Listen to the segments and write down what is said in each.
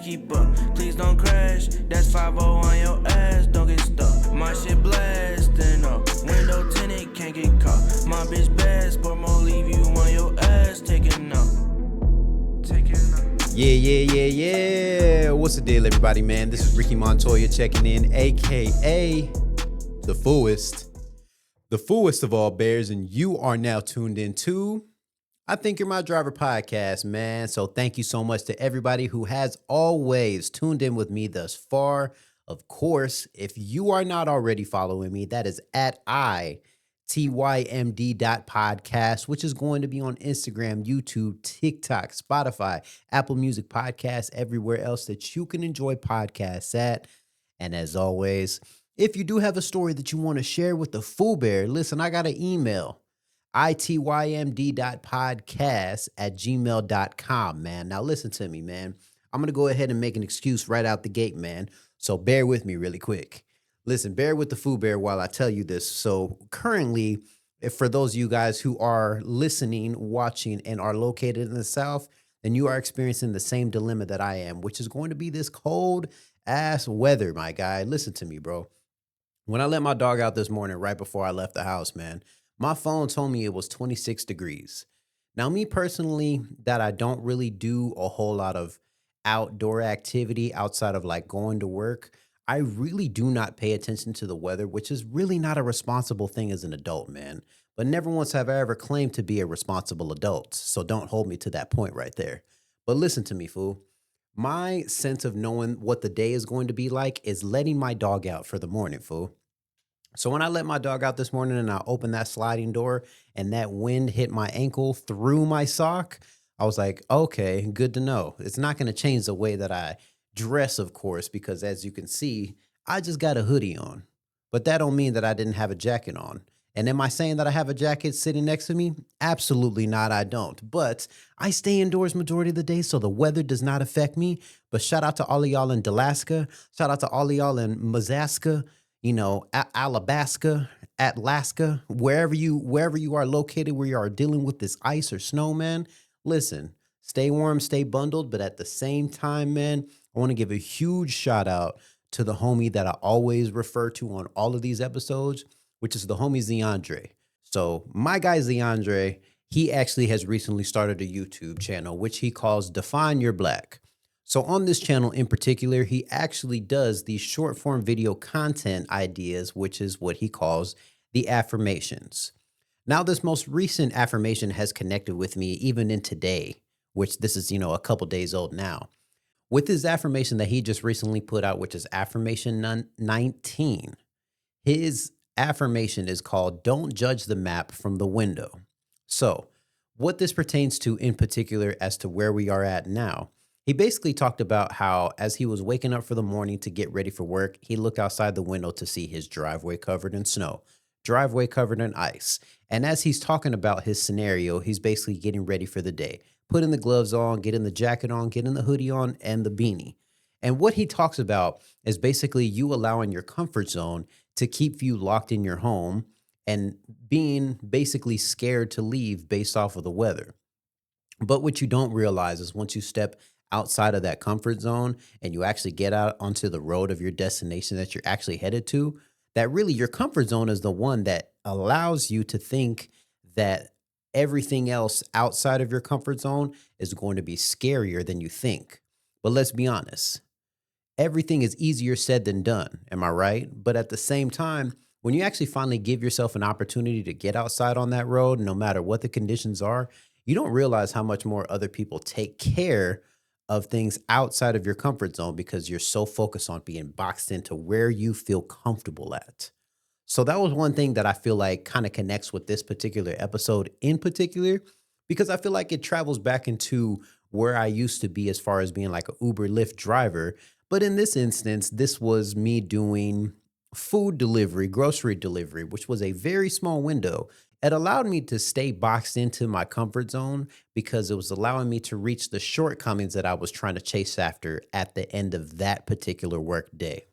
keep up. Please don't crash. That's 5-0 on your ass. Don't get stuck. My shit blasting up. Window tinted, can't get caught. My bitch bad, sport mode leave you on your ass. Taking up. Yeah. What's the deal, everybody, man? This is Ricky Montoya checking in, a.k.a. the Fooest of all bears, and you are now tuned into I Think You're My Driver podcast, man. So thank you so much to everybody who has always tuned in with me thus far. Of course, if you are not already following me, that is at ITYMD.podcast, which is going to be on Instagram, YouTube, TikTok, Spotify, Apple Music Podcasts, everywhere else that you can enjoy podcasts at. And as always, if you do have a story that you want to share with the Foo Bear, listen, I got an email, itymd.podcast@gmail.com, man. Now listen to me, man. I'm going to go ahead and make an excuse right out the gate, man. So bear with me really quick. Listen, bear with the Foo Bear while I tell you this. So currently, for those of you guys who are listening, watching, and are located in the South, then you are experiencing the same dilemma that I am, which is going to be this cold ass weather, my guy. Listen to me, bro. When I let my dog out this morning, right before I left the house, man, my phone told me it was 26 degrees. Now, me personally, that I don't really do a whole lot of outdoor activity outside of like going to work, I really do not pay attention to the weather, which is really not a responsible thing as an adult, man. But never once have I ever claimed to be a responsible adult. So don't hold me to that point right there. But listen to me, fool. My sense of knowing what the day is going to be like is letting my dog out for the morning, fool. So when I let my dog out this morning and I opened that sliding door and that wind hit my ankle through my sock, I was like, okay, good to know. It's not going to change the way that I dress, of course, because as you can see, I just got a hoodie on. But that don't mean that I didn't have a jacket on. And am I saying that I have a jacket sitting next to me? Absolutely not, I don't. But I stay indoors majority of the day, so the weather does not affect me. But shout out to all of y'all in Alaska. Shout out to all of y'all in Mazaska, Alabaska, Atlaska, wherever you are located, where you are dealing with this ice or snow, man. Listen, stay warm, stay bundled. But at the same time, man, I want to give a huge shout out to the homie that I always refer to on all of these episodes, which is the homie Zeandre. So my guy Zeandre, he actually has recently started a YouTube channel, which he calls Define Your Black. So on this channel in particular, he actually does these short form video content ideas, which is what he calls the affirmations. Now, this most recent affirmation has connected with me even in today, which this is, a couple days old now. With his affirmation that he just recently put out, which is affirmation 19, his affirmation is called "Don't judge the map from the window." So what this pertains to in particular as to where we are at now, he basically talked about how as he was waking up for the morning to get ready for work, he looked outside the window to see his driveway covered in snow, driveway covered in ice. And as he's talking about his scenario, he's basically getting ready for the day, putting the gloves on, getting the jacket on, getting the hoodie on, and the beanie. And what he talks about is basically you allowing your comfort zone to keep you locked in your home and being basically scared to leave based off of the weather. But what you don't realize is once you step outside of that comfort zone and you actually get out onto the road of your destination that you're actually headed to, that really your comfort zone is the one that allows you to think that everything else outside of your comfort zone is going to be scarier than you think. But let's be honest, everything is easier said than done. Am I right? But at the same time, when you actually finally give yourself an opportunity to get outside on that road, no matter what the conditions are, you don't realize how much more other people take care of things outside of your comfort zone because you're so focused on being boxed into where you feel comfortable at. So that was one thing that I feel like kind of connects with this particular episode in particular, because I feel like it travels back into where I used to be as far as being like an Uber Lyft driver. But in this instance, this was me doing food delivery, grocery delivery, which was a very small window. It allowed me to stay boxed into my comfort zone because it was allowing me to reach the shortcomings that I was trying to chase after at the end of that particular work day.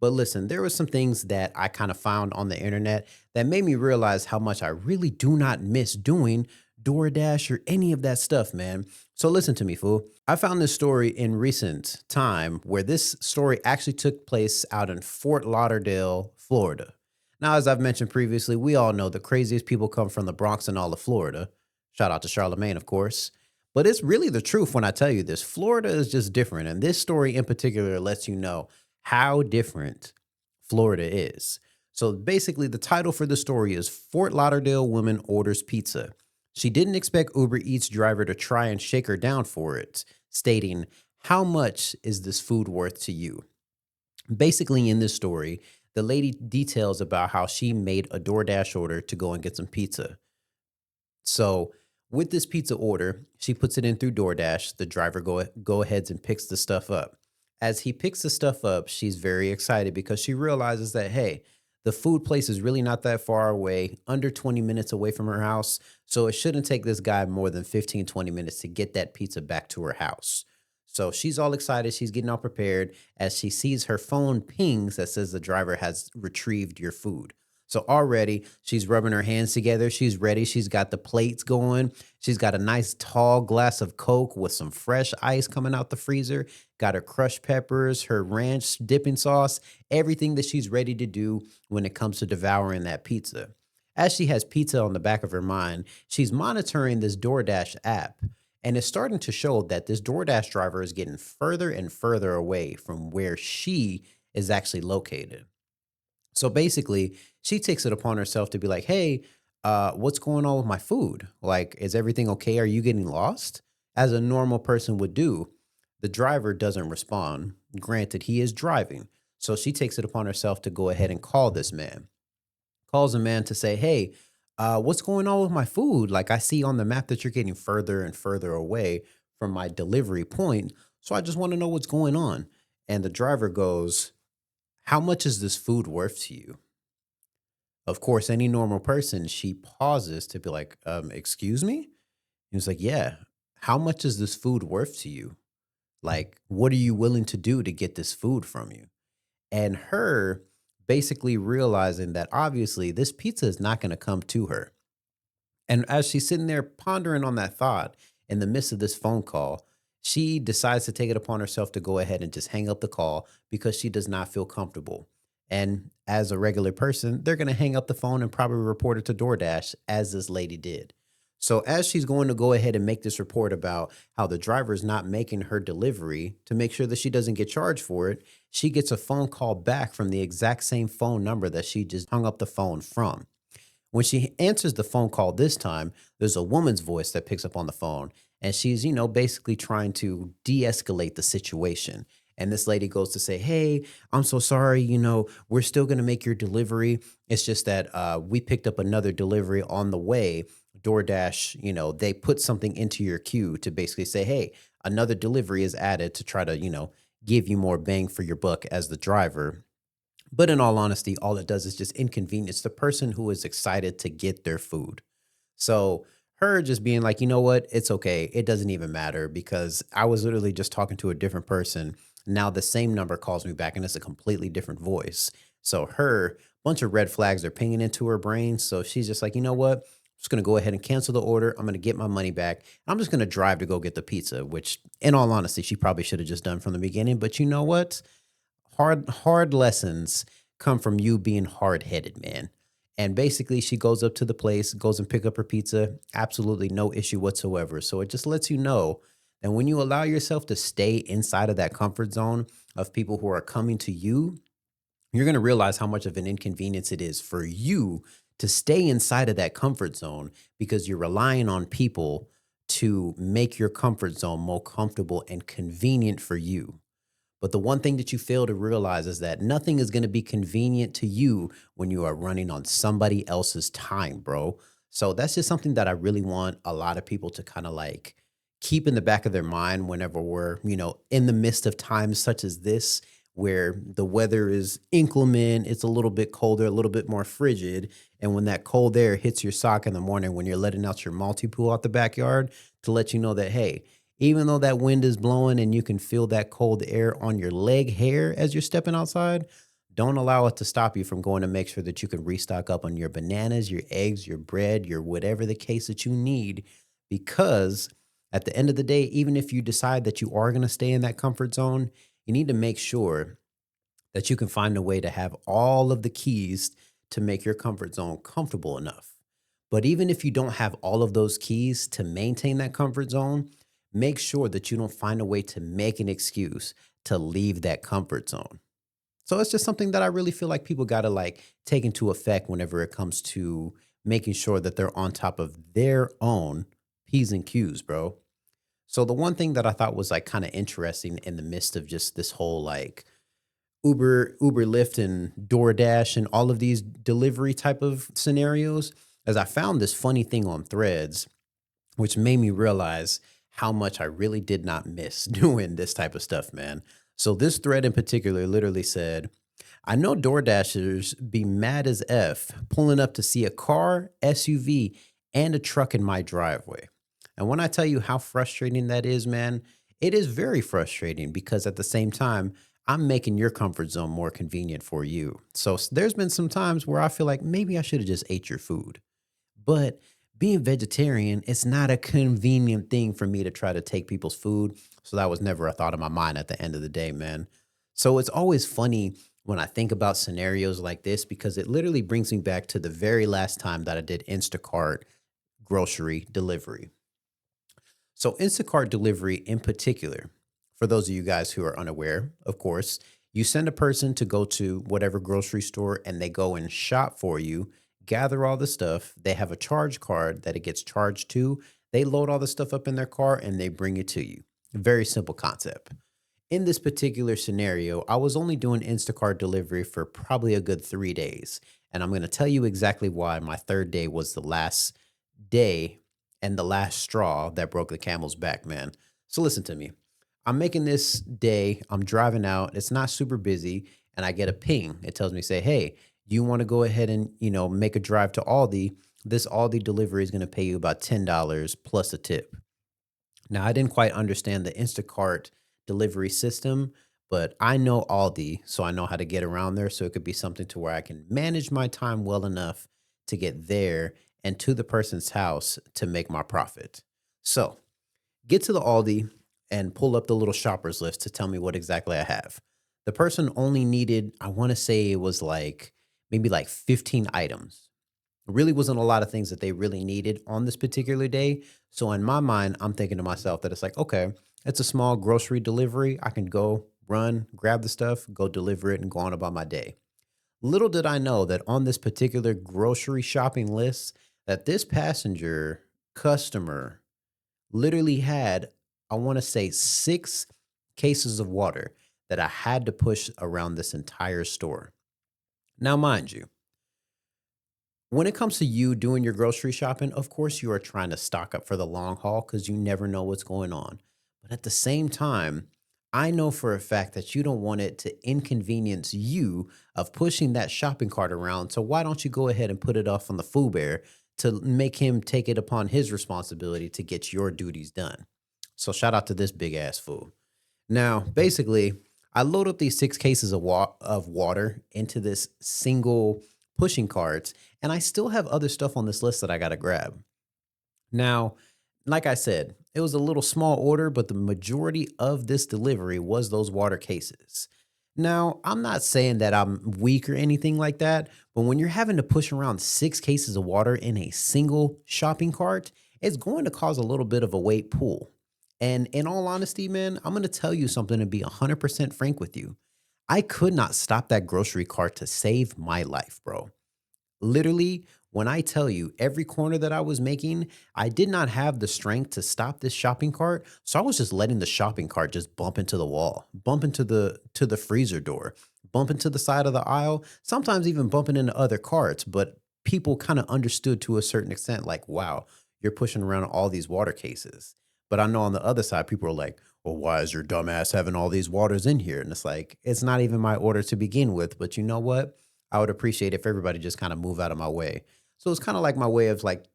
But listen, there were some things that I kind of found on the internet that made me realize how much I really do not miss doing DoorDash, or any of that stuff, man. So listen to me, fool. I found this story in recent time where this story actually took place out in Fort Lauderdale, Florida. Now, as I've mentioned previously, we all know the craziest people come from the Bronx and all of Florida. Shout out to Charlemagne, of course. But it's really the truth when I tell you this. Florida is just different. And this story in particular lets you know how different Florida is. So basically, the title for the story is Fort Lauderdale Woman Orders Pizza. She didn't expect Uber Eats driver to try and shake her down for it, stating, "How much is this food worth to you?" Basically, in this story, the lady details about how she made a DoorDash order to go and get some pizza. So, with this pizza order, she puts it in through DoorDash. The driver go ahead and picks the stuff up. As he picks the stuff up, she's very excited because she realizes that, hey, the food place is really not that far away, under 20 minutes away from her house. So it shouldn't take this guy more than 15, 20 minutes to get that pizza back to her house. So she's all excited. She's getting all prepared as she sees her phone pings that says the driver has retrieved your food. So already she's rubbing her hands together. She's ready. She's got the plates going. She's got a nice tall glass of Coke with some fresh ice coming out the freezer. Got her crushed peppers, her ranch dipping sauce, everything that she's ready to do when it comes to devouring that pizza. As she has pizza on the back of her mind, she's monitoring this DoorDash app. And it's starting to show that this DoorDash driver is getting further and further away from where she is actually located. So basically, she takes it upon herself to be like, "Hey, what's going on with my food? Like, is everything okay? Are you getting lost?" As a normal person would do. The driver doesn't respond. Granted, he is driving. So she takes it upon herself to go ahead and call this man. Calls a man to say, "Hey, what's going on with my food? Like, I see on the map that you're getting further and further away from my delivery point. So I just want to know what's going on." And the driver goes, "How much is this food worth to you?" Of course, any normal person, she pauses to be like, excuse me? He was like, "Yeah, how much is this food worth to you? Like, what are you willing to do to get this food from you?" And her basically realizing that obviously this pizza is not going to come to her. And as she's sitting there pondering on that thought in the midst of this phone call, she decides to take it upon herself to go ahead and just hang up the call because she does not feel comfortable. And as a regular person, they're going to hang up the phone and probably report it to DoorDash, as this lady did. So, as she's going to go ahead and make this report about how the driver is not making her delivery to make sure that she doesn't get charged for it, she gets a phone call back from the exact same phone number that she just hung up the phone from. When she answers the phone call this time, there's a woman's voice that picks up on the phone, and she's, basically trying to de-escalate the situation. And this lady goes to say, "Hey, I'm so sorry, we're still going to make your delivery. It's just that we picked up another delivery on the way. DoorDash, they put something into your queue to basically say, hey, another delivery is added to try to, give you more bang for your buck as the driver." But in all honesty, all it does is just inconvenience the person who is excited to get their food. So her just being like, "You know what? It's okay. It doesn't even matter because I was literally just talking to a different person. Now the same number calls me back and it's a completely different voice." So her bunch of red flags are pinging into her brain. So she's just like, "You know what? I'm just going to go ahead and cancel the order. I'm going to get my money back. I'm just going to drive to go get the pizza," which in all honesty, she probably should have just done from the beginning. But you know what? Hard lessons come from you being hard-headed, man. And basically she goes up to the place, goes and pick up her pizza, absolutely no issue whatsoever. So it just lets you know that when you allow yourself to stay inside of that comfort zone of people who are coming to you, you're going to realize how much of an inconvenience it is for you to stay inside of that comfort zone because you're relying on people to make your comfort zone more comfortable and convenient for you. But the one thing that you fail to realize is that nothing is going to be convenient to you when you are running on somebody else's time, bro. So that's just something that I really want a lot of people to kind of like keep in the back of their mind whenever we're, in the midst of times such as this, where the weather is inclement, it's a little bit colder, a little bit more frigid. And when that cold air hits your sock in the morning, when you're letting out your multi pool out the backyard to let you know that, hey, even though that wind is blowing and you can feel that cold air on your leg hair as you're stepping outside, Don't allow it to stop you from going to make sure that you can restock up on your bananas, your eggs, your bread, your whatever the case that you need. Because at the end of the day, even if you decide that you are going to stay in that comfort zone, you need to make sure that you can find a way to have all of the keys to make your comfort zone comfortable enough. But even if you don't have all of those keys to maintain that comfort zone, make sure that you don't find a way to make an excuse to leave that comfort zone. So it's just something that I really feel like people got to like take into effect whenever it comes to making sure that they're on top of their own P's and Q's, bro. So the one thing that I thought was like kind of interesting in the midst of just this whole like Uber, Lyft, and DoorDash and all of these delivery type of scenarios, as I found this funny thing on Threads, which made me realize how much I really did not miss doing this type of stuff, man. So this thread in particular literally said, I know DoorDashers be mad as F pulling up to see a car, SUV, and a truck in my driveway. And when I tell you how frustrating that is, man, it is very frustrating because at the same time, I'm making your comfort zone more convenient for you. So there's been some times where I feel like maybe I should have just ate your food. But being vegetarian, it's not a convenient thing for me to try to take people's food. So that was never a thought in my mind at the end of the day, man. So it's always funny when I think about scenarios like this because it literally brings me back to the very last time that I did Instacart grocery delivery. So, Instacart delivery in particular, for those of you guys who are unaware, of course, you send a person to go to whatever grocery store and they go and shop for you, gather all the stuff. They have a charge card that it gets charged to. They load all the stuff up in their car and they bring it to you. Very simple concept. In this particular scenario, I was only doing Instacart delivery for probably a good 3 days. And I'm going to tell you exactly why my third day was the last day and the last straw that broke the camel's back, man. So listen to me. I'm making this day, I'm driving out, it's not super busy, and I get a ping. It tells me, say, hey, you want to go ahead and, make a drive to Aldi? This Aldi delivery is going to pay you about $10 plus a tip. Now, I didn't quite understand the Instacart delivery system, but I know Aldi, so I know how to get around there. So it could be something to where I can manage my time well enough to get there and to the person's house to make my profit. So get to the Aldi and pull up the little shoppers list to tell me what exactly I have. The person only needed, I want to say it was like maybe like 15 items. It really wasn't a lot of things that they really needed on this particular day. So in my mind, I'm thinking to myself that it's like, okay, it's a small grocery delivery. I can go run, grab the stuff, go deliver it, and go on about my day. Little did I know that on this particular grocery shopping list, that this passenger customer literally had, I want to say, 6 cases of water that I had to push around this entire store. Now, mind you, when it comes to you doing your grocery shopping, of course, you are trying to stock up for the long haul because you never know what's going on. But at the same time, I know for a fact that you don't want it to inconvenience you of pushing that shopping cart around. So why don't you go ahead and put it off on the Foo Bear to make him take it upon his responsibility to get your duties done? So shout out to this big ass fool. Now, basically, I load up these 6 cases of water into this single pushing carts, and I still have other stuff on this list that I got to grab. Now, like I said, it was a little small order, but the majority of this delivery was those water cases. Now, I'm not saying that I'm weak or anything like that, but when you're having to push around 6 cases of water in a single shopping cart, it's going to cause a little bit of a weight pull. And in all honesty, man, I'm going to tell you something and be 100% frank with you. I could not stop that grocery cart to save my life, bro. Literally, when I tell you every corner that I was making, I did not have the strength to stop this shopping cart. So I was just letting the shopping cart just bump into the wall, bump into the freezer door, bump into the side of the aisle, sometimes even bumping into other carts. But people kind of understood to a certain extent, like, wow, you're pushing around all these water cases. But I know on the other side, people are like, well, why is your dumbass having all these waters in here? And it's like, it's not even my order to begin with. But you know what? I would appreciate if everybody just kind of move out of my way. So it's kind of like my way of like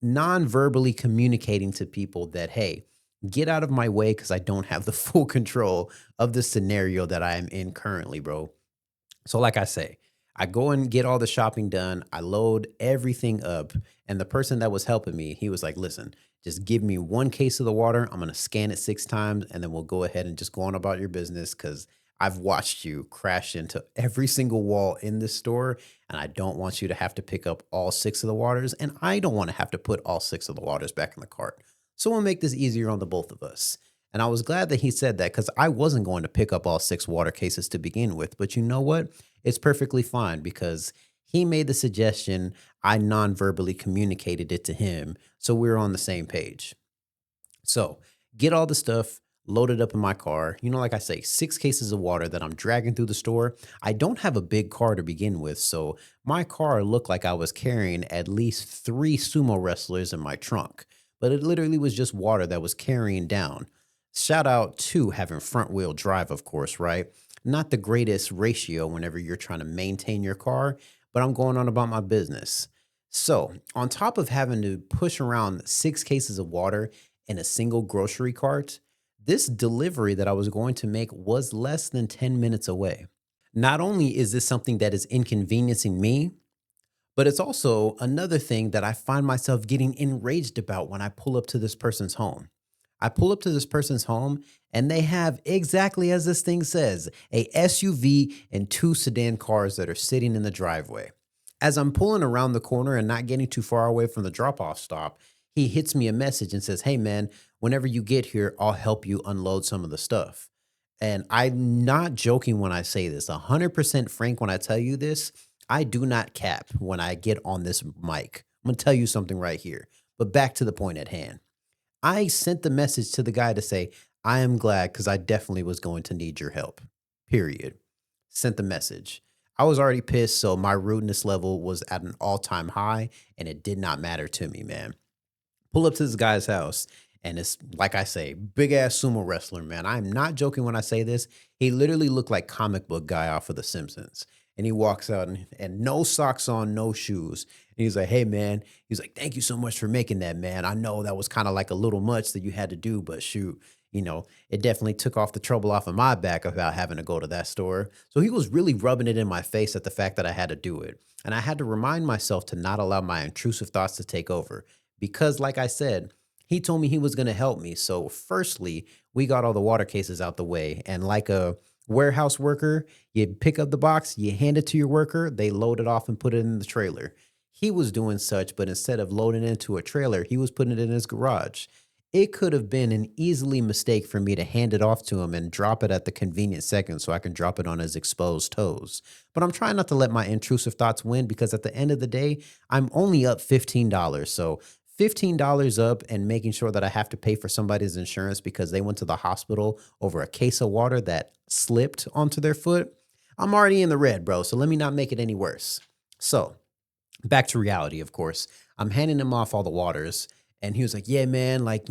non-verbally communicating to people that, hey, get out of my way because I don't have the full control of the scenario that I am in currently, bro. So, like I say, I go and get all the shopping done. I load everything up. And the person that was helping me, he was like, listen, just give me one case of the water. I'm going to scan it 6 times and then we'll go ahead and just go on about your business because I've watched you crash into every single wall in this store. And I don't want you to have to pick up all 6 of the waters. And I don't want to have to put all 6 of the waters back in the cart. So we'll make this easier on the both of us. And I was glad that he said that because I wasn't going to pick up all 6 water cases to begin with. But you know what? It's perfectly fine because he made the suggestion. I non verbally communicated it to him. So we were on the same page. So get all the stuff loaded up in my car. You know, like I say, 6 cases of water that I'm dragging through the store. I don't have a big car to begin with. So my car looked like I was carrying at least 3 sumo wrestlers in my trunk, but it literally was just water that was carrying down. Shout out to having front wheel drive, of course, right? Not the greatest ratio whenever you're trying to maintain your car, but I'm going on about my business. So, on top of having to push around 6 cases of water in a single grocery cart, this delivery that I was going to make was less than 10 minutes away. Not only is this something that is inconveniencing me, but it's also another thing that I find myself getting enraged about when I pull up to this person's home. I pull up to this person's home and they have exactly as this thing says, a SUV and 2 sedan cars that are sitting in the driveway. As I'm pulling around the corner and not getting too far away from the drop off stop, he hits me a message and says, "Hey man, whenever you get here, I'll help you unload some of the stuff." And I'm not joking when I say this, 100% frank when I tell you this. I do not cap when I get on this mic. I'm going to tell you something right here. But back to the point at hand. I sent the message to the guy to say, I am glad because I definitely was going to need your help. Period. Sent the message. I was already pissed, so my rudeness level was at an all-time high, and it did not matter to me, man. Pull up to this guy's house, and it's like I say, big ass sumo wrestler, man. I'm not joking when I say this. He literally looked like comic book guy off of The Simpsons. And he walks out and no socks on, no shoes. And he's like, "Hey, man." He's like, "Thank you so much for making that, man. I know that was kind of like a little much that you had to do, but shoot, it definitely took off the trouble off of my back about having to go to that store." So he was really rubbing it in my face at the fact that I had to do it. And I had to remind myself to not allow my intrusive thoughts to take over because, like I said, he told me he was going to help me. So, firstly, we got all the water cases out the way. And like a warehouse worker, you pick up the box, you hand it to your worker, they load it off and put it in the trailer. He was doing such, but instead of loading it into a trailer, he was putting it in his garage. It could have been an easily mistake for me to hand it off to him and drop it at the convenient second so I can drop it on his exposed toes. But I'm trying not to let my intrusive thoughts win because at the end of the day, I'm only up $15. So $15 up and making sure that I have to pay for somebody's insurance because they went to the hospital over a case of water that slipped onto their foot. I'm already in the red, bro. So let me not make it any worse. So back to reality, of course. I'm handing him off all the waters, and he was like, "Yeah, man, like,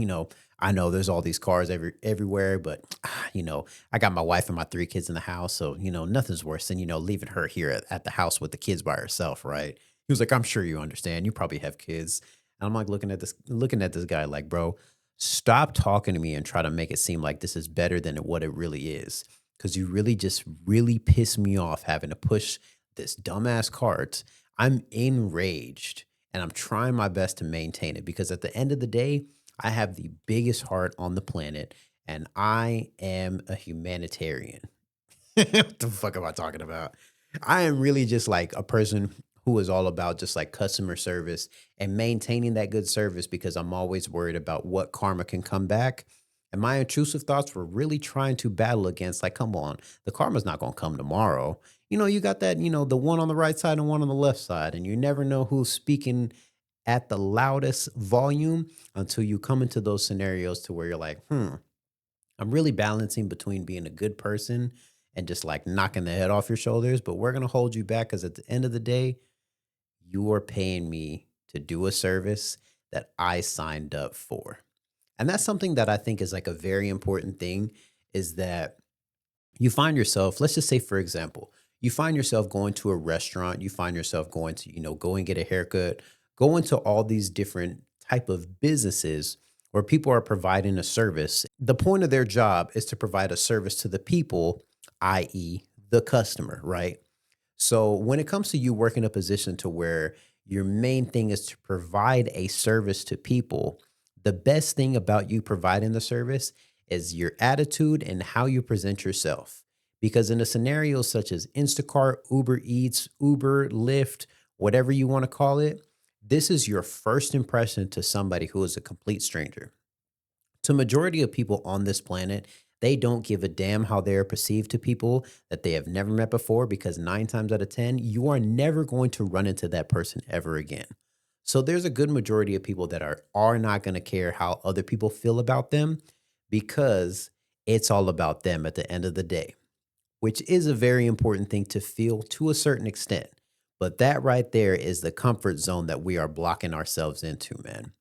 I know there's all these cars everywhere, but I got my wife and my 3 kids in the house, so nothing's worse than leaving her here at the house with the kids by herself, right?" He was like, "I'm sure you understand. You probably have kids." And I'm like looking at this guy like, "Bro, stop talking to me and try to make it seem like this is better than what it really is, because you really just really piss me off having to push this dumbass cart. I'm enraged and I'm trying my best to maintain it because at the end of the day, I have the biggest heart on the planet and I am a humanitarian." What the fuck am I talking about? I am really just like a person who is all about just like customer service and maintaining that good service because I'm always worried about what karma can come back. And my intrusive thoughts were really trying to battle against, like, come on, the karma's not going to come tomorrow. You got that, the one on the right side and one on the left side, and you never know who's speaking at the loudest volume until you come into those scenarios to where you're like, I'm really balancing between being a good person and just like knocking the head off your shoulders, but we're going to hold you back because at the end of the day, you are paying me to do a service that I signed up for. And that's something that I think is like a very important thing is that you find yourself, let's just say, for example, you find yourself going to a restaurant, you find yourself going to, go and get a haircut, go into all these different type of businesses where people are providing a service. The point of their job is to provide a service to the people, i.e., the customer, right? So when it comes to you working a position to where your main thing is to provide a service to people, the best thing about you providing the service is your attitude and how you present yourself. Because in a scenario such as Instacart, Uber Eats, Uber, Lyft, whatever you want to call it, this is your first impression to somebody who is a complete stranger. To majority of people on this planet, they don't give a damn how they're perceived to people that they have never met before, because 9 times out of 10, you are never going to run into that person ever again. So there's a good majority of people that are not going to care how other people feel about them, because it's all about them at the end of the day, which is a very important thing to feel to a certain extent. But that right there is the comfort zone that we are blocking ourselves into, man.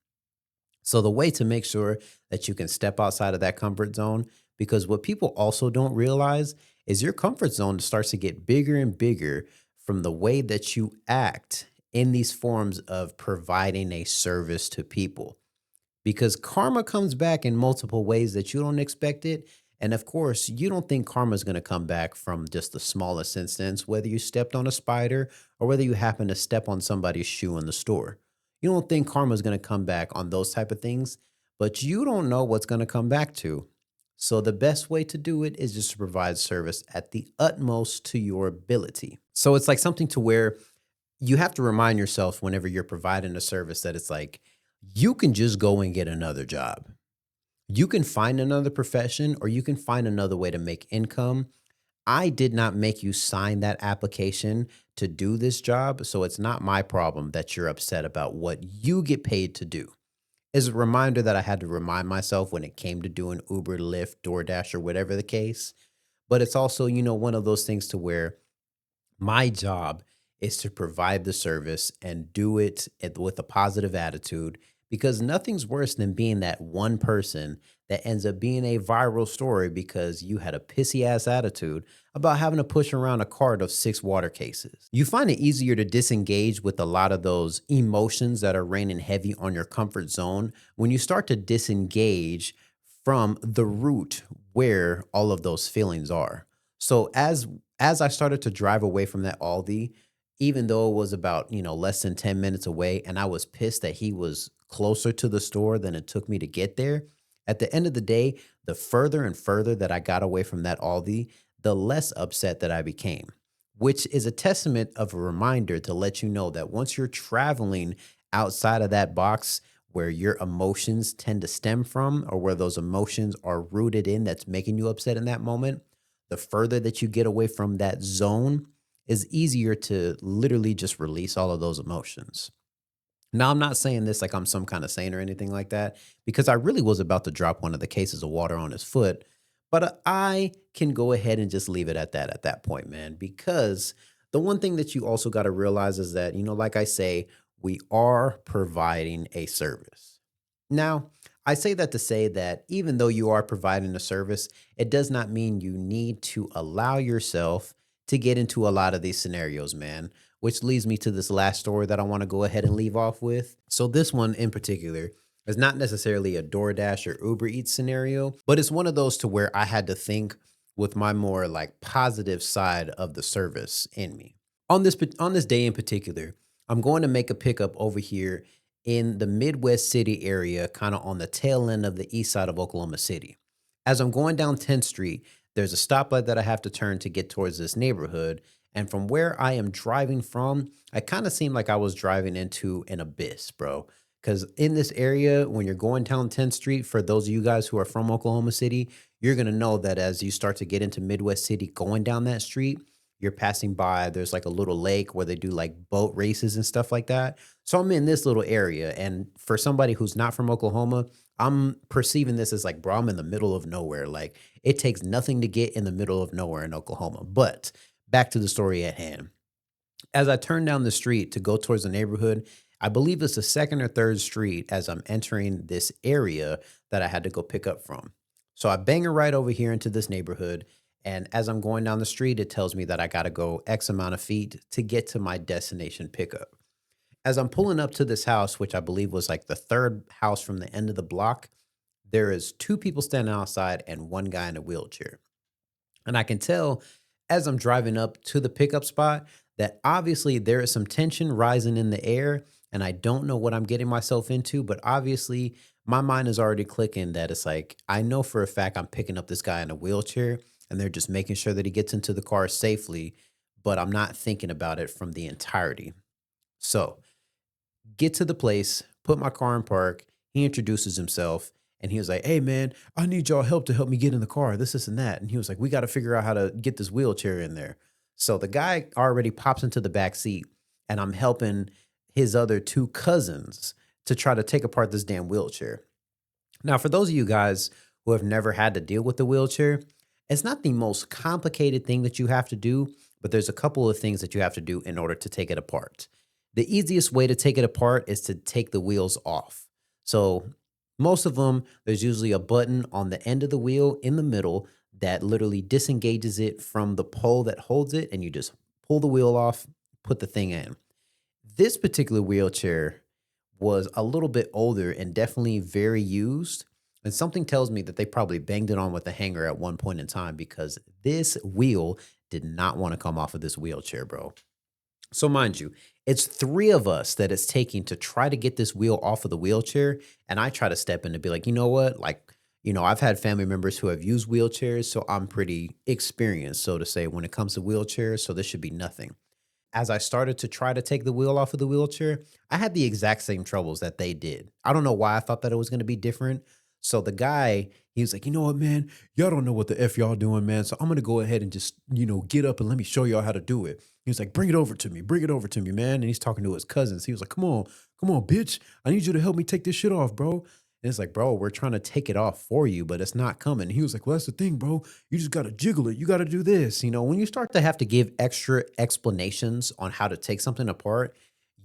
So the way to make sure that you can step outside of that comfort zone, because what people also don't realize is your comfort zone starts to get bigger and bigger from the way that you act in these forms of providing a service to people, because karma comes back in multiple ways that you don't expect it. And of course, you don't think karma is going to come back from just the smallest instance, whether you stepped on a spider or whether you happen to step on somebody's shoe in the store. You don't think karma is going to come back on those type of things, but you don't know what's going to come back to. So the best way to do it is just to provide service at the utmost to your ability. So it's like something to where you have to remind yourself whenever you're providing a service that it's like you can just go and get another job. You can find another profession or you can find another way to make income. I did not make you sign that application to do this job. So it's not my problem that you're upset about what you get paid to do. Is a reminder that I had to remind myself when it came to doing Uber, Lyft, DoorDash, or whatever the case. But it's also, one of those things to where my job is to provide the service and do it with a positive attitude, because nothing's worse than being that one person that ends up being a viral story because you had a pissy ass attitude about having to push around a cart of 6 water cases. You find it easier to disengage with a lot of those emotions that are raining heavy on your comfort zone when you start to disengage from the root where all of those feelings are. So as I started to drive away from that Aldi, even though it was about, less than 10 minutes away, and I was pissed that he was closer to the store than it took me to get there, at the end of the day, the further and further that I got away from that Aldi, the less upset that I became, which is a testament of a reminder to let you know that once you're traveling outside of that box where your emotions tend to stem from, or where those emotions are rooted in that's making you upset in that moment, the further that you get away from that zone is easier to literally just release all of those emotions. Now, I'm not saying this like I'm some kind of saint or anything like that, because I really was about to drop one of the cases of water on his foot. But I can go ahead and just leave it at that point, man, because the one thing that you also got to realize is that, like I say, we are providing a service. Now, I say that to say that even though you are providing a service, it does not mean you need to allow yourself to get into a lot of these scenarios, man, which leads me to this last story that I want to go ahead and leave off with. So, this one in particular is not necessarily a DoorDash or Uber Eats scenario, but it's one of those to where I had to think with my more like positive side of the service in me. On this day in particular, I'm going to make a pickup over here in the Midwest City area, kind of on the tail end of the east side of Oklahoma City. As I'm going down 10th Street, there's a stoplight that I have to turn to get towards this neighborhood. And from where I am driving from, I kind of seemed like I was driving into an abyss, bro. Because in this area, when you're going down 10th Street, for those of you guys who are from Oklahoma City, you're going to know that as you start to get into Midwest City going down that street, you're passing by, there's like a little lake where they do like boat races and stuff like that. So I'm in this little area. And for somebody who's not from Oklahoma, I'm perceiving this as like, bro, I'm in the middle of nowhere. Like it takes nothing to get in the middle of nowhere in Oklahoma. But back to the story at hand. As I turn down the street to go towards the neighborhood, I believe it's the second or third street as I'm entering this area that I had to go pick up from. So I bang a right over here into this neighborhood. And as I'm going down the street, it tells me that I got to go X amount of feet to get to my destination pickup. As I'm pulling up to this house, which I believe was like the third house from the end of the block, there is 2 people standing outside and one guy in a wheelchair. And I can tell as I'm driving up to the pickup spot that obviously there is some tension rising in the air and I don't know what I'm getting myself into, but obviously my mind is already clicking that it's like, I know for a fact I'm picking up this guy in a wheelchair and they're just making sure that he gets into the car safely, but I'm not thinking about it from the entirety. So, get to the place, put my car in park. He introduces himself and he was like, "Hey man, I need y'all help to help me get in the car, this, and that." And he was like, "We got to figure out how to get this wheelchair in there." So the guy already pops into the back seat and I'm helping his other two cousins to try to take apart this damn wheelchair. Now, for those of you guys who have never had to deal with the wheelchair, it's not the most complicated thing that you have to do, but there's a couple of things that you have to do in order to take it apart. The easiest way to take it apart is to take the wheels off. So, most of them, there's usually a button on the end of the wheel in the middle that literally disengages it from the pole that holds it, and you just pull the wheel off, put the thing in. This particular wheelchair was a little bit older and definitely very used. And something tells me that they probably banged it on with a hanger at one point in time because this wheel did not want to come off of this wheelchair, bro. So, mind you, it's three of us that it's taking to try to get this wheel off of the wheelchair. And I try to step in to be like, you know what? Like, I've had family members who have used wheelchairs. So I'm pretty experienced, so to say, when it comes to wheelchairs. So this should be nothing. As I started to try to take the wheel off of the wheelchair, I had the exact same troubles that they did. I don't know why I thought that it was going to be different. So the guy, he was like, "You know what, man? Y'all don't know what the F y'all doing, man. So I'm going to go ahead and just, get up and let me show y'all how to do it." He was like, "Bring it over to me. Bring it over to me, man." And he's talking to his cousins. He was like, come on, bitch. I need you to help me take this shit off, bro." And it's like, "Bro, we're trying to take it off for you, but it's not coming." He was like, "Well, that's the thing, bro. You just got to jiggle it. You got to do this." When you start to have to give extra explanations on how to take something apart,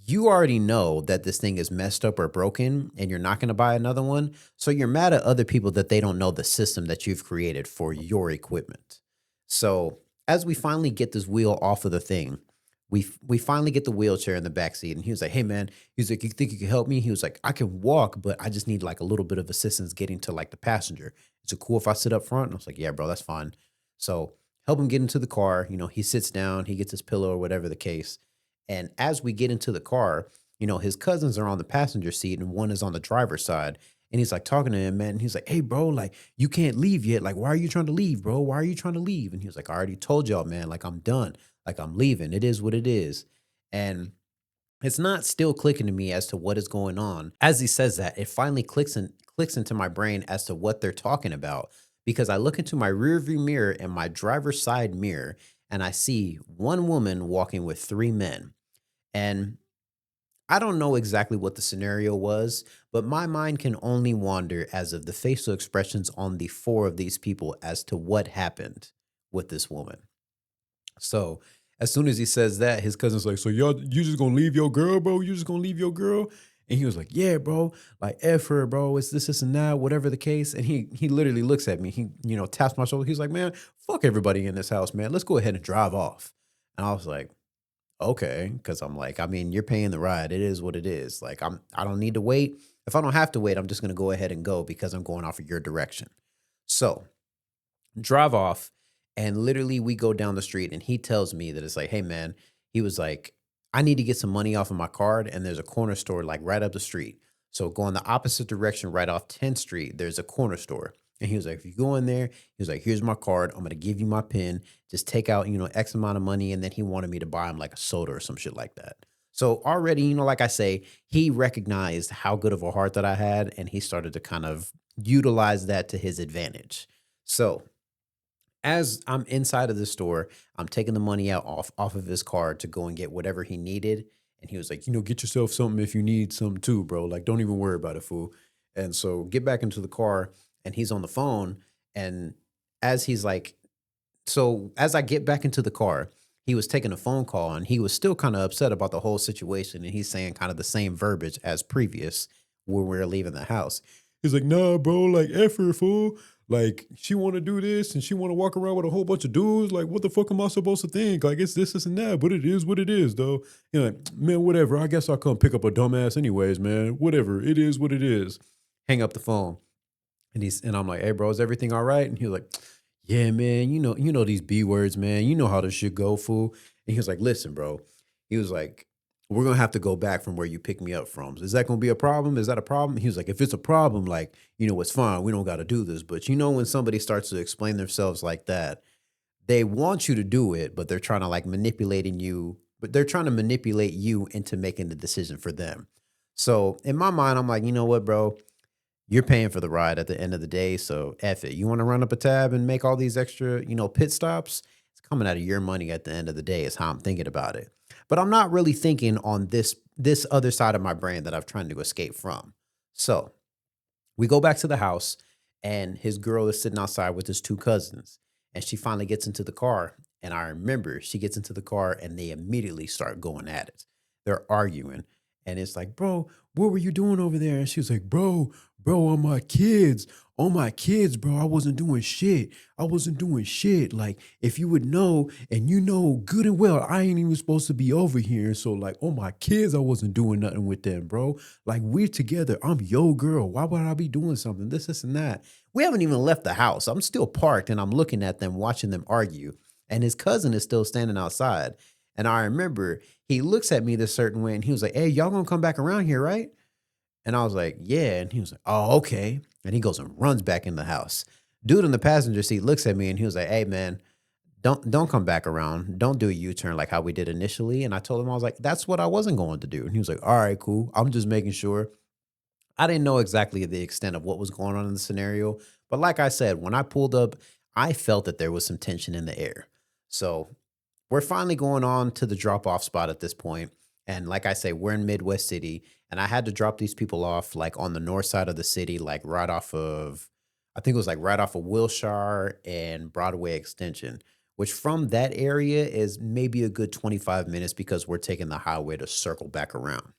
you already know that this thing is messed up or broken and you're not going to buy another one. So you're mad at other people that they don't know the system that you've created for your equipment. So as we finally get this wheel off of the thing, we finally get the wheelchair in the back seat, and he was like, "Hey man," he's like, "You think you can help me?" He was like, "I can walk, but I just need like a little bit of assistance getting to like the passenger. Is it cool if I sit up front?" And I was like, "Yeah, bro, that's fine." So help him get into the car. He sits down, he gets his pillow or whatever the case. And as we get into the car, his cousins are on the passenger seat and one is on the driver's side. And he's like talking to him, man. And he's like, "Hey, bro, like you can't leave yet. Like, why are you trying to leave, bro? Why are you trying to leave?" And he was like, "I already told y'all, man. Like, I'm done. Like, I'm leaving. It is what it is." And it's not still clicking to me as to what is going on. As he says that, it finally clicks into my brain as to what they're talking about. Because I look into my rearview mirror and my driver's side mirror, and I see one woman walking with three men. And I don't know exactly what the scenario was, but my mind can only wander as of the facial expressions on the four of these people as to what happened with this woman. So as soon as he says that, his cousin's like, "So you just gonna leave your girl, bro? You just gonna leave your girl?" And he was like, "Yeah, bro. Like F her, bro. It's this and that, whatever the case." And he literally looks at me. He, taps my shoulder. He's like, "Man, fuck everybody in this house, man. Let's go ahead and drive off." And I was like, "Okay," because I'm like, I mean, you're paying the ride. It is what it is. Like, I don't need to wait. If I don't have to wait, I'm just gonna go ahead and go because I'm going off of your direction. So drive off, and literally we go down the street and he tells me that it's like, "Hey man," he was like, "I need to get some money off of my card and there's a corner store like right up the street." So going the opposite direction right off 10th Street, there's a corner store. And he was like, "If you go in there," he was like, "Here's my card. I'm gonna give you my pin. Just take out, X amount of money." And then he wanted me to buy him like a soda or some shit like that. So already, like I say, he recognized how good of a heart that I had, and he started to kind of utilize that to his advantage. So as I'm inside of the store, I'm taking the money out off of his card to go and get whatever he needed. And he was like, "Get yourself something if you need something too, bro. Like, don't even worry about it, fool." And so get back into the car, and he's on the phone. And as he's like, so as I get back into the car, he was taking a phone call and he was still kind of upset about the whole situation. And he's saying kind of the same verbiage as previous when we were leaving the house. He's like, "Nah, bro, like F her, fool. Like, she want to do this and she want to walk around with a whole bunch of dudes. Like, what the fuck am I supposed to think? Like, it's this and that, but it is what it is, though." Like, "Man, whatever. I guess I'll come pick up a dumbass anyways, man. Whatever. It is what it is." Hang up the phone. And I'm like, "Hey, bro, is everything all right?" And he was like, "Yeah, man, you know these B words, man. You know how this shit go, fool." And he was like, listen, bro. He was like, we're gonna have to go back from where you picked me up from. Is that gonna be a problem? Is that a problem? He was like, if it's a problem, like, it's fine. We don't gotta do this. But when somebody starts to explain themselves like that, they want you to do it, but they're trying to like manipulating you, but they're trying to manipulate you into making the decision for them. So in my mind, I'm like, you know what, bro? You're paying for the ride at the end of the day. So F it. You want to run up a tab and make all these extra, pit stops? It's coming out of your money at the end of the day, is how I'm thinking about it. But I'm not really thinking on this other side of my brain that I'm trying to escape from. So we go back to the house, and his girl is sitting outside with his two cousins. And she finally gets into the car. And I remember she gets into the car and they immediately start going at it. They're arguing. And it's like, bro, what were you doing over there? And she was like, bro, on my kids, bro. I wasn't doing shit. I wasn't doing shit. Like, if you would know, and you know good and well, I ain't even supposed to be over here. So, like, on my kids, I wasn't doing nothing with them, bro. Like, we're together. I'm your girl. Why would I be doing something? This, and that. We haven't even left the house. I'm still parked and I'm looking at them, watching them argue. And his cousin is still standing outside. And I remember he looks at me this certain way and he was like, hey, y'all gonna come back around here, right? And I was like, yeah. And he was like, oh, okay. And he goes and runs back in the house. Dude in the passenger seat looks at me and he was like, hey, man, don't come back around. Don't do a U-turn like how we did initially. And I told him, I was like, that's what I wasn't going to do. And he was like, all right, cool. I'm just making sure. I didn't know exactly the extent of what was going on in the scenario. But like I said, when I pulled up, I felt that there was some tension in the air. So we're finally going on to the drop off spot at this point. And like I say, we're in Midwest City. And I had to drop these people off like on the north side of the city, like right off of, I think it was like right off of Wilshire and Broadway Extension, which from that area is maybe a good 25 minutes because we're taking the highway to circle back around.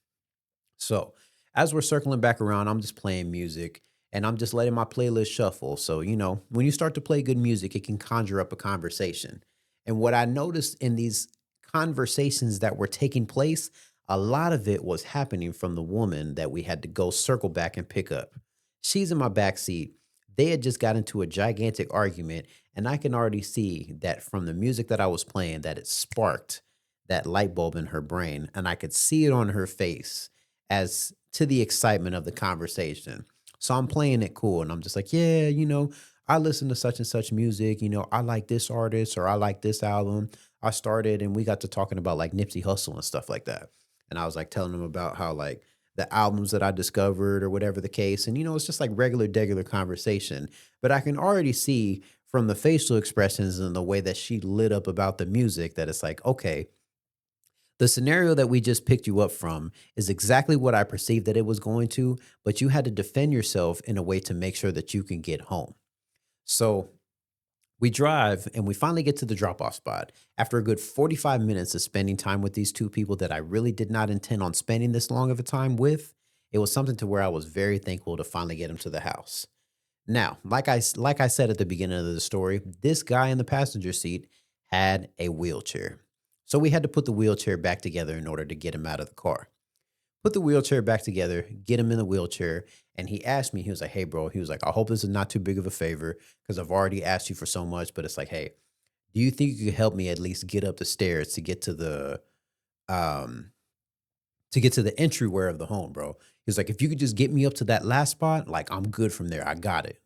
So as we're circling back around, I'm just playing music and I'm just letting my playlist shuffle. So, when you start to play good music, it can conjure up a conversation. And what I noticed in these conversations that were taking place, a lot of it was happening from the woman that we had to go circle back and pick up. She's in my back seat. They had just got into a gigantic argument, and I can already see that from the music that I was playing that it sparked that light bulb in her brain, and I could see it on her face as to the excitement of the conversation. So I'm playing it cool and I'm just like, yeah, I listen to such and such music, I like this artist or I like this album. I started and we got to talking about like Nipsey Hussle and stuff like that. And I was like telling them about how like the albums that I discovered or whatever the case. And it's just like regular conversation. But I can already see from the facial expressions and the way that she lit up about the music that it's like, okay, the scenario that we just picked you up from is exactly what I perceived that it was going to, but you had to defend yourself in a way to make sure that you can get home. So we drive and we finally get to the drop off spot. After a good 45 minutes of spending time with these two people that I really did not intend on spending this long of a time with, it was something to where I was very thankful to finally get them to the house. Now, like I said at the beginning of the story, this guy in the passenger seat had a wheelchair. So we had to put the wheelchair back together in order to get him out of the car. Put the wheelchair back together, get him in the wheelchair, and he asked me, he was like, "Hey bro," he was like, "I hope this is not too big of a favor because I've already asked you for so much, but it's like, hey, do you think you could help me at least get up the stairs um to get to the entryway of the home, bro?" He's like, "If you could just get me up to that last spot, like I'm good from there. I got it."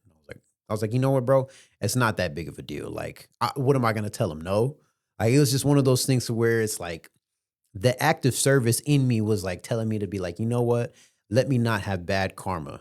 I was like, you know what, bro? It's not that big of a deal. Like, what am I gonna tell him? No. Like, it was just one of those things to where it's like the active service in me was like telling me to be like, you know what? Let me not have bad karma.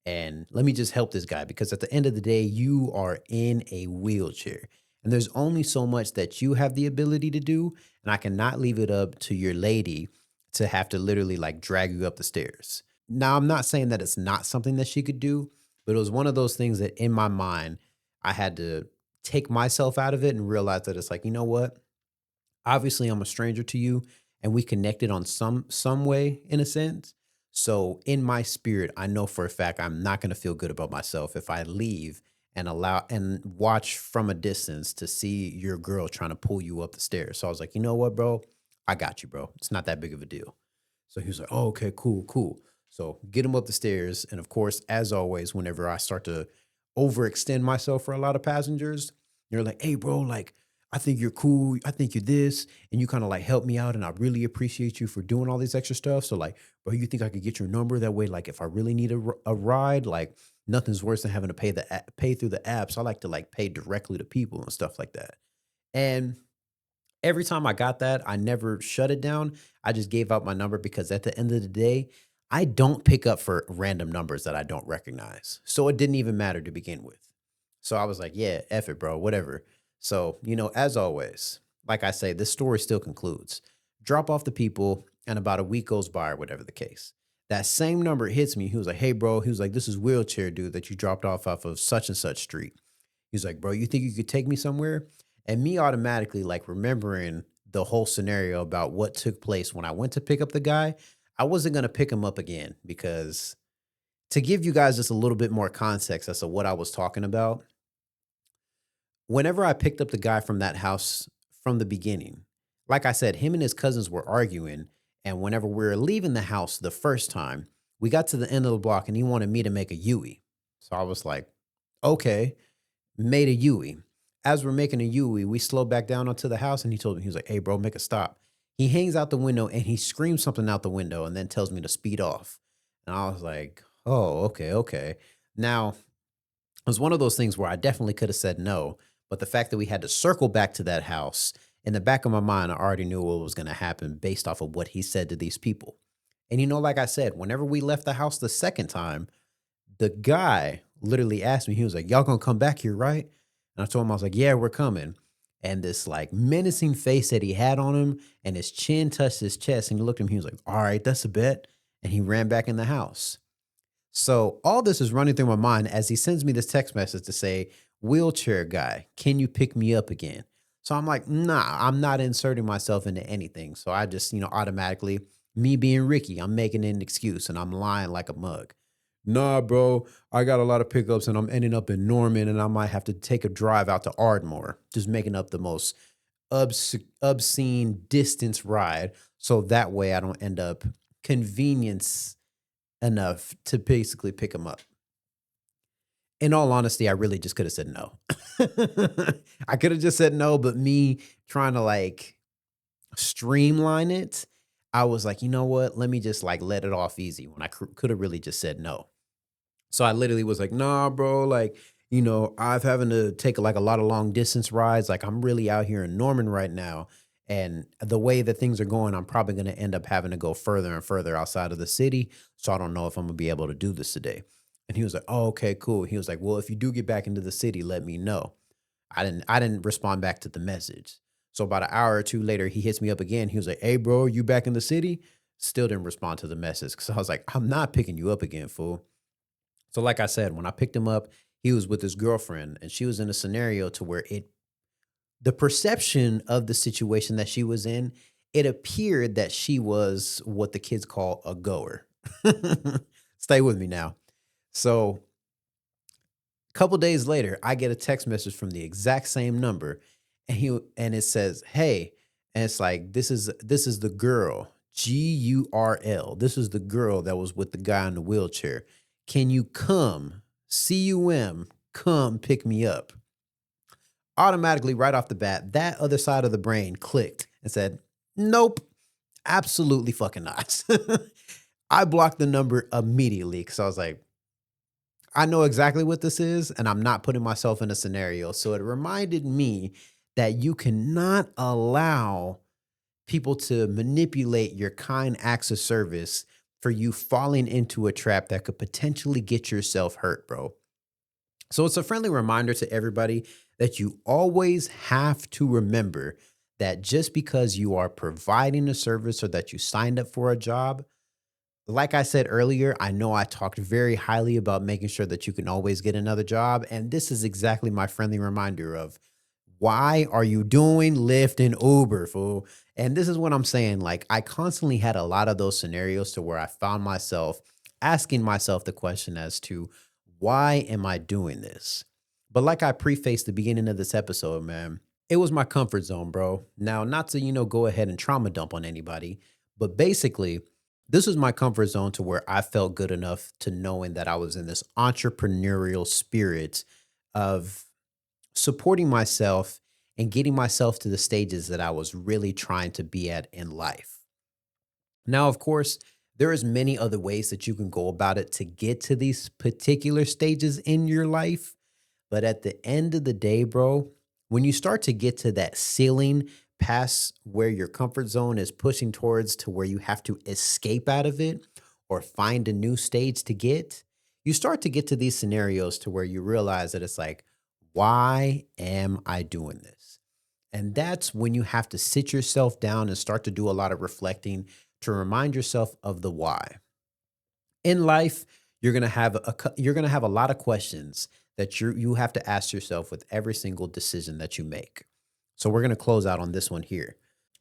And let me just help this guy because at the end of the day, you are in a wheelchair. And there's only so much that you have the ability to do. And I cannot leave it up to your lady to have to literally like drag you up the stairs. Now, I'm not saying that it's not something that she could do, but it was one of those things that in my mind, I had to take myself out of it and realize that it's like, you know what? Obviously I'm a stranger to you and we connected on some way in a sense. So in my spirit, I know for a fact I'm not going to feel good about myself if I leave and allow and watch from a distance to see your girl trying to pull you up the stairs. So I was like, you know what, bro? I got you, bro. It's not that big of a deal. So he was like, oh, okay, cool, cool. So get him up the stairs. And of course, as always, whenever I start to overextend myself for a lot of passengers, you're like, hey, bro, like, I think you're cool. I think you're this. And you kind of like help me out. And I really appreciate you for doing all this extra stuff. So, like, bro, you think I could get your number? That way, like, if I really need a ride, like, nothing's worse than having to pay through the app. So I like to like pay directly to people and stuff like that. And every time I got that, I never shut it down. I just gave out my number because at the end of the day, I don't pick up for random numbers that I don't recognize. So it didn't even matter to begin with. So I was like, yeah, F it, bro, whatever. So, as always, like I say, this story still concludes. Drop off the people, and about a week goes by, or whatever the case. That same number hits me. He was like, hey, bro, he was like, this is wheelchair dude that you dropped off of such and such street. He's like, bro, you think you could take me somewhere? And me automatically, like, remembering the whole scenario about what took place when I went to pick up the guy, I wasn't going to pick him up again because to give you guys just a little bit more context as to what I was talking about, whenever I picked up the guy from that house from the beginning, like I said, him and his cousins were arguing. And whenever we were leaving the house the first time, we got to the end of the block and he wanted me to make a Yui. So I was like, okay, made a Yui. As we're making a Yui, we slow back down onto the house and he told me, he was like, hey, bro, make a stop. He hangs out the window and he screams something out the window and then tells me to speed off. And I was like, oh, okay, okay. Now, it was one of those things where I definitely could have said no, but the fact that we had to circle back to that house, in the back of my mind, I already knew what was going to happen based off of what he said to these people. And like I said, whenever we left the house the second time, the guy literally asked me, he was like, y'all gonna come back here, right? And I told him, I was like, yeah, we're coming. And this like menacing face that he had on him and his chin touched his chest. And he looked at him, he was like, all right, that's a bet. And he ran back in the house. So all this is running through my mind as he sends me this text message to say, wheelchair guy, can you pick me up again? So I'm like, nah, I'm not inserting myself into anything. So I just, automatically, me being Ricky, I'm making an excuse and I'm lying like a mug. Nah, bro, I got a lot of pickups and I'm ending up in Norman and I might have to take a drive out to Ardmore, just making up the most obscene distance ride. So that way I don't end up convenience enough to basically pick him up. In all honesty, I really just could have said no. I could have just said no, but me trying to like streamline it, I was like, you know what? Let me just like let it off easy when I could have really just said no. So I literally was like, nah, bro, like, I've having to take like a lot of long distance rides. Like I'm really out here in Norman right now. And the way that things are going, I'm probably going to end up having to go further and further outside of the city. So I don't know if I'm gonna be able to do this today. And he was like, oh, okay, cool. He was like, well, if you do get back into the city, let me know. I didn't respond back to the message. So about an hour or two later, he hits me up again. He was like, hey, bro, you back in the city? Still didn't respond to the message. Cause I was like, I'm not picking you up again, fool. So like I said, when I picked him up, he was with his girlfriend and she was in a scenario to where the perception of the situation that she was in, it appeared that she was what the kids call a goer. Stay with me now. So a couple days later, I get a text message from the exact same number and it says, "Hey," and it's like this is the girl, GURL. This is the girl that was with the guy in the wheelchair. Can you come? Come pick me up. Automatically right off the bat, that other side of the brain clicked and said, "Nope, absolutely fucking not." I blocked the number immediately because I was like, I know exactly what this is, and I'm not putting myself in a scenario. So it reminded me that you cannot allow people to manipulate your kind acts of service for you falling into a trap that could potentially get yourself hurt, bro. So it's a friendly reminder to everybody that you always have to remember that just because you are providing a service or that you signed up for a job, like I said earlier, I know I talked very highly about making sure that you can always get another job. And this is exactly my friendly reminder of why are you doing Lyft and Uber, fool? And this is what I'm saying. Like, I constantly had a lot of those scenarios to where I found myself asking myself the question as to why am I doing this? But like I prefaced the beginning of this episode, man, it was my comfort zone, bro. Now, not to, go ahead and trauma dump on anybody, but basically, this was my comfort zone to where I felt good enough to knowing that I was in this entrepreneurial spirit of supporting myself and getting myself to the stages that I was really trying to be at in life. Now, of course, there is many other ways that you can go about it to get to these particular stages in your life. But at the end of the day, bro, when you start to get to that ceiling past where your comfort zone is pushing towards to where you have to escape out of it or find a new stage to get, you start to get to these scenarios to where you realize that it's like, why am I doing this? And that's when you have to sit yourself down and start to do a lot of reflecting to remind yourself of the why. In life, you're going to have a lot of questions that you have to ask yourself with every single decision that you make. So we're going to close out on this one here.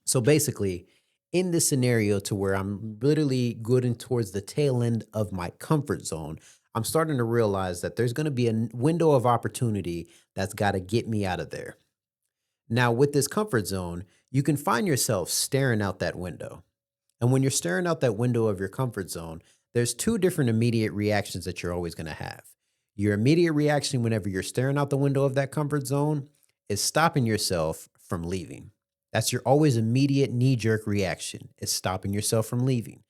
So basically, in this scenario to where I'm literally getting towards the tail end of my comfort zone, I'm starting to realize that there's going to be a window of opportunity that's got to get me out of there. Now, with this comfort zone, you can find yourself staring out that window. And when you're staring out that window of your comfort zone, there's two different immediate reactions that you're always going to have. Your immediate reaction whenever you're staring out the window of that comfort zone is stopping yourself from leaving. That's your always immediate knee-jerk reaction, is stopping yourself from leaving.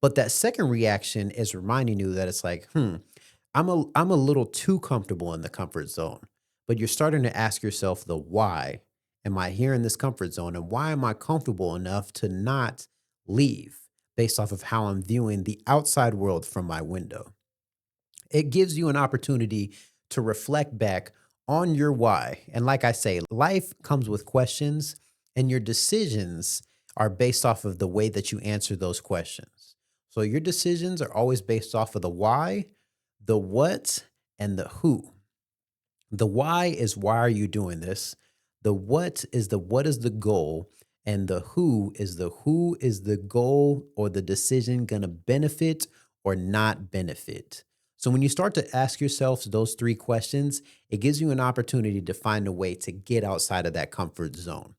But that second reaction is reminding you that it's like, I'm a little too comfortable in the comfort zone. But you're starting to ask yourself the why am I here in this comfort zone, and why am I comfortable enough to not leave based off of how I'm viewing the outside world from my window. It gives you an opportunity to reflect back on your why. And like I say, life comes with questions, and your decisions are based off of the way that you answer those questions. So your decisions are always based off of the why, the what, and the who. The why is why are you doing this? The what is the goal? And the who is the goal or the decision going to benefit or not benefit. So when you start to ask yourself those three questions, it gives you an opportunity to find a way to get outside of that comfort zone.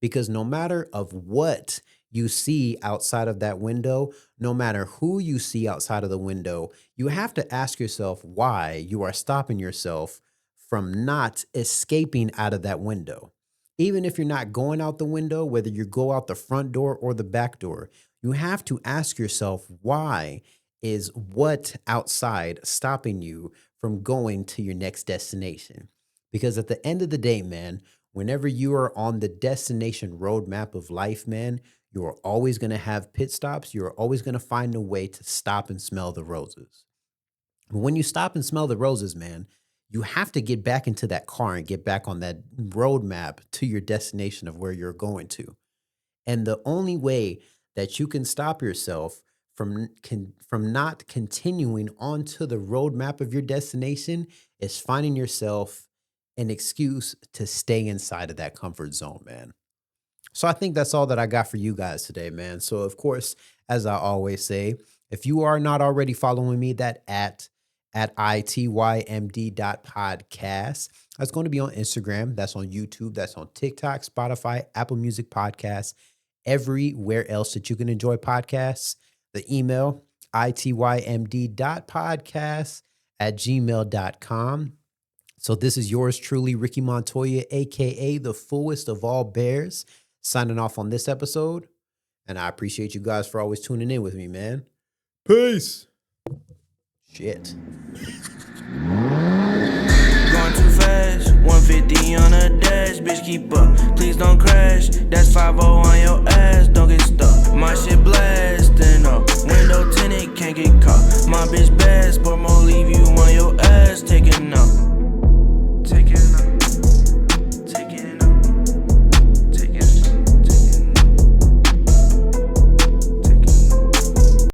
Because no matter of what you see outside of that window, no matter who you see outside of the window, you have to ask yourself why you are stopping yourself from not escaping out of that window. Even if you're not going out the window, whether you go out the front door or the back door, you have to ask yourself, why is what outside stopping you from going to your next destination? Because at the end of the day, man, whenever you are on the destination roadmap of life, man, you are always going to have pit stops. You're always going to find a way to stop and smell the roses. But when you stop and smell the roses, man, you have to get back into that car and get back on that roadmap to your destination of where you're going to. And the only way that you can stop yourself from not continuing onto the roadmap of your destination is finding yourself an excuse to stay inside of that comfort zone, man. So I think that's all that I got for you guys today, man. So of course, as I always say, if you are not already following me, that at itymd.podcast. That's going to be on Instagram. That's on YouTube. That's on TikTok, Spotify, Apple Music Podcasts, everywhere else that you can enjoy podcasts. The email, itymd.podcast@gmail.com. So this is yours truly, Ricky Montoya, a.k.a. the fullest of all bears, signing off on this episode. And I appreciate you guys for always tuning in with me, man. Peace. Shit. Going too fast, 150 on a dash, bitch keep up, please don't crash, that's 5-0 on your ass, don't get stuck, my shit blasting up, window tinted, can't get caught, my bitch bad, sport more leave you on your